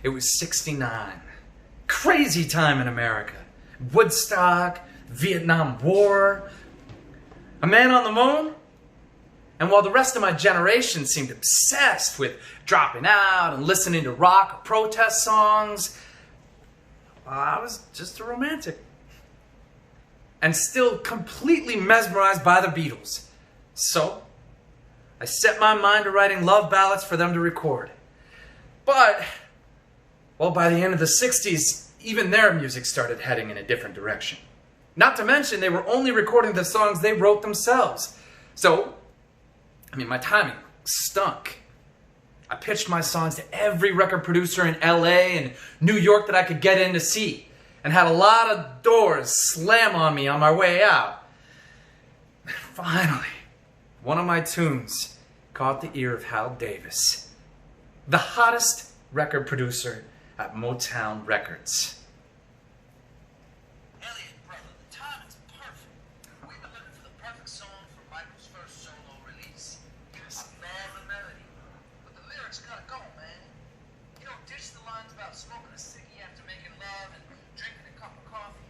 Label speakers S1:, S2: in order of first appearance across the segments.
S1: It was '69. Crazy time in America. Woodstock, Vietnam War, a man on the moon. And while the rest of my generation seemed obsessed with dropping out and listening to rock or protest songs, well, I was just a romantic. And still completely mesmerized by the Beatles. So, I set my mind to writing love ballads for them to record. But, well, by the end of the 60s, even their music started heading in a different direction. Not to mention, they were only recording the songs they wrote themselves. So, my timing stunk. I pitched my songs to every record producer in LA and New York that I could get in to see, and had a lot of doors slam on me on my way out. Finally, one of my tunes caught the ear of Hal Davis, the hottest record producer at Motown Records.
S2: Elliot, brother, the timing's perfect. We've been looking for the perfect song for Michael's first solo release. I love the melody, but the lyrics gotta go, man. You don't ditch the lines about smoking a ciggy after making love and drinking a cup of coffee.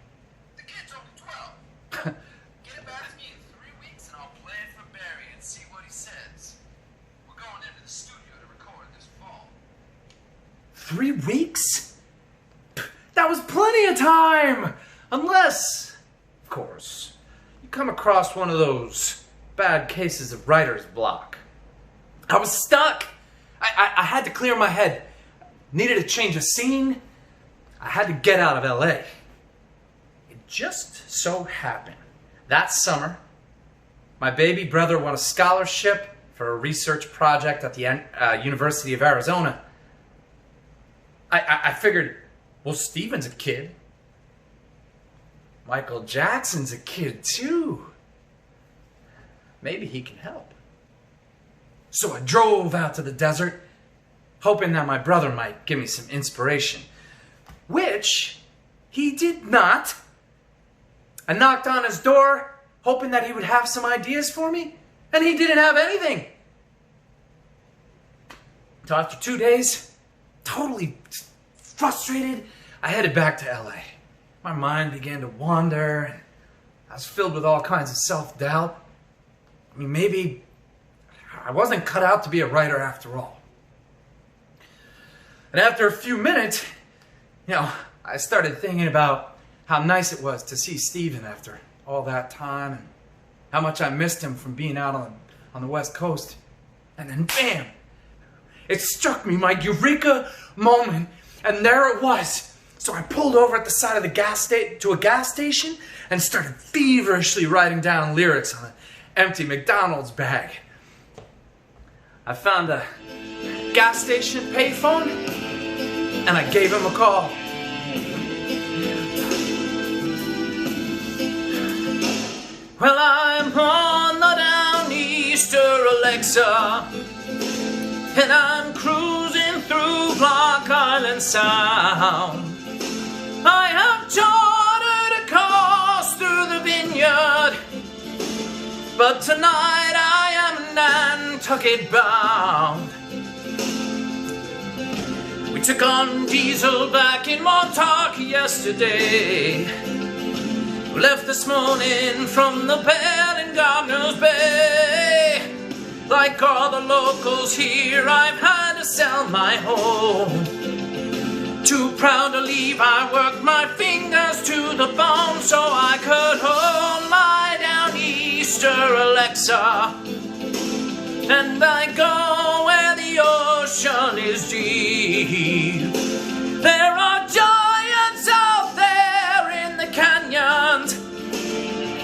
S2: The kid's only 12. Get it back to me in 3 weeks and I'll play it for Barry and see what he says. We're going into the studio to record this fall.
S1: 3 weeks? That was plenty of time! Unless, of course, you come across one of those bad cases of writer's block. I was stuck! I had to clear my head. Needed a change of scene. I had to get out of LA. It just so happened that summer, my baby brother won a scholarship for a research project at the University of Arizona. I figured, well, Steven's a kid. Michael Jackson's a kid too. Maybe he can help. So I drove out to the desert, hoping that my brother might give me some inspiration. Which he did not. I knocked on his door, hoping that he would have some ideas for me, and he didn't have anything. So after 2 days, totally frustrated, I headed back to LA. My mind began to wander, and I was filled with all kinds of self-doubt. Maybe I wasn't cut out to be a writer after all. And after a few minutes, I started thinking about how nice it was to see Steven after all that time, and how much I missed him from being out on the West Coast. And then bam! It struck me, my eureka moment, and there it was. So I pulled over at the side of the gas station and started feverishly writing down lyrics on an empty McDonald's bag. I found a gas station payphone and I gave him a call. Well, I'm on the down easter, Alexa, and I'm cruising through Block Island Sound. I have chartered a course through the vineyard, but tonight I am Nantucket bound. We took on diesel back in Montauk yesterday. We left this morning from the Bell in Gardner's Bay. Like all the locals here, I've had to sell my home. Too proud to leave, I worked my fingers to the bone so I could hold my down easter Alexa. And I go where the ocean is deep. There are giants out there in the canyons,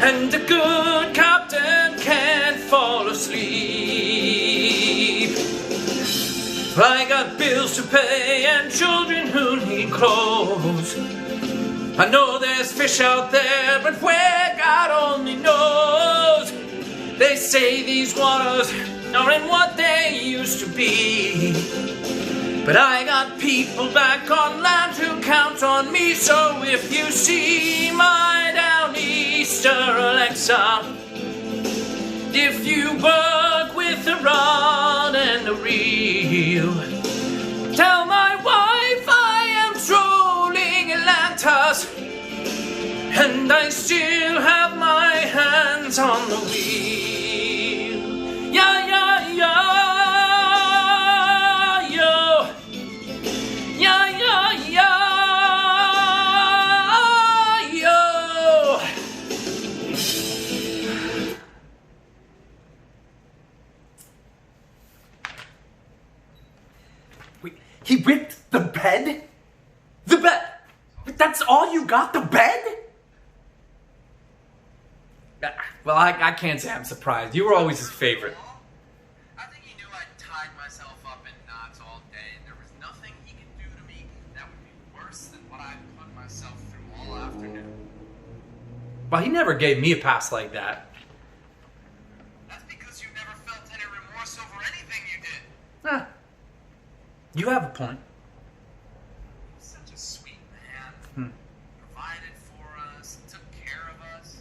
S1: and a good captain can't fall asleep. I got bills to pay and children who need clothes. I know there's fish out there, but where God only knows. They say these waters aren't what they used to be, but I got people back on land who count on me. So if you see my down easter Alexa, if you work with a rod and a reel, tell my wife hands on the wheel. Yeah, yeah, yeah, yo. Yeah, yeah, yeah, yo. Wait, he ripped the bed? The bed? That's all you got? The bed? Well, I can't say I'm surprised. You were always his favorite.
S2: I think he knew I tied myself up in knots all day, and there was nothing he could do to me that would be worse than what I put myself through all afternoon.
S1: Well, he never gave me a pass like that.
S2: That's because you never felt any remorse over anything you did.
S1: Huh. You have a point.
S2: Such a sweet man.
S1: Hmm.
S2: Provided for us, took care of us,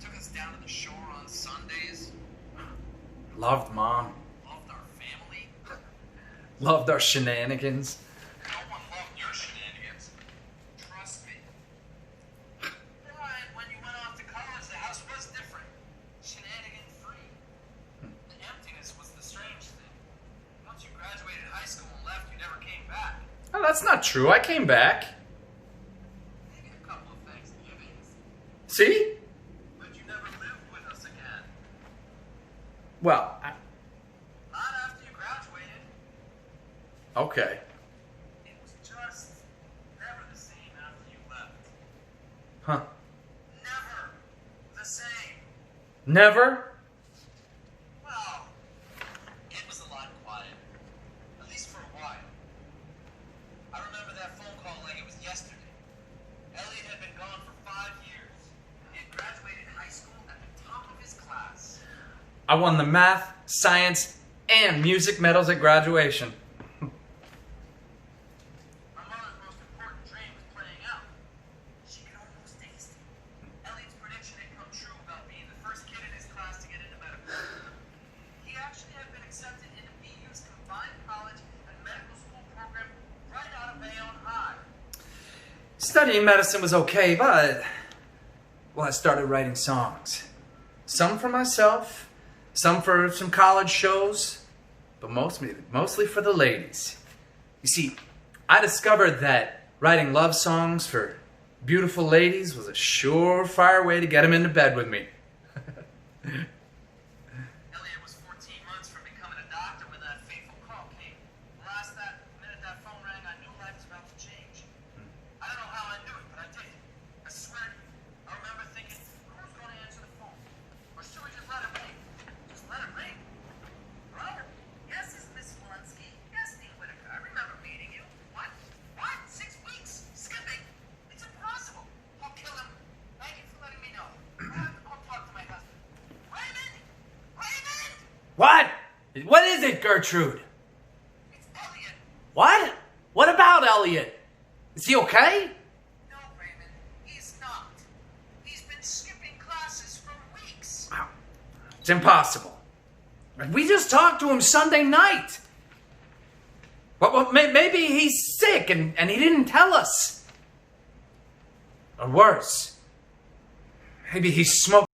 S2: took us down to the shore on Sundays,
S1: Loved Mom.
S2: loved our family.
S1: Loved our shenanigans.
S2: No one loved your shenanigans. Trust me. Right, when you went off to college, the house was different. Shenanigan-free. The emptiness was the strange thing. Once you graduated high school and left, you never came back.
S1: Oh, that's not true. I came back.
S2: Maybe a couple of Thanksgivings.
S1: See?
S2: But you never lived with us again.
S1: Well,
S2: Not after you graduated.
S1: okay.
S2: It was just never the same after you left.
S1: Huh.
S2: Never the same.
S1: Never?
S2: Well, it was a lot quiet. At least for a while. I remember that phone call like it was yesterday. Elliot had been gone for 5 years. He had graduated high school at the top of his class.
S1: I won the math, science, and music medals at graduation.
S2: My mother's most important dream was playing out. She could almost taste it. Elliot's prediction had come true about being the first kid in his class to get into medical school. He actually had been accepted into BU's combined college and medical school program right out of Bayonne High.
S1: Studying medicine was okay, but... well, I started writing songs. Some for myself, some for some college shows, but mostly for the ladies. You see, I discovered that writing love songs for beautiful ladies was a surefire way to get them into bed with me.
S2: Elliot was 14 months from becoming a doctor when that fateful call came. The minute that phone rang, I knew life was about to change. I don't know how I knew it, but I did. I swear to you. I remember thinking, who's going to answer the phone? Or should we just let it ring? Just let it ring. Robert? Yes, it's Miss Walensky. Yes, Dean Whitaker. I remember meeting you. What? What? 6 weeks? Skipping? It's impossible. I'll kill him. Thank you for letting me know. I'll talk to my husband. Raymond! Raymond!
S1: What? What is it, Gertrude?
S2: It's Elliot.
S1: What? What about Elliot? Is he okay?
S2: No, Raymond. He's not. He's been skipping classes for weeks.
S1: Wow. It's impossible. We just talked to him Sunday night. Well, maybe he's sick and he didn't tell us. Or worse, maybe he's smoking.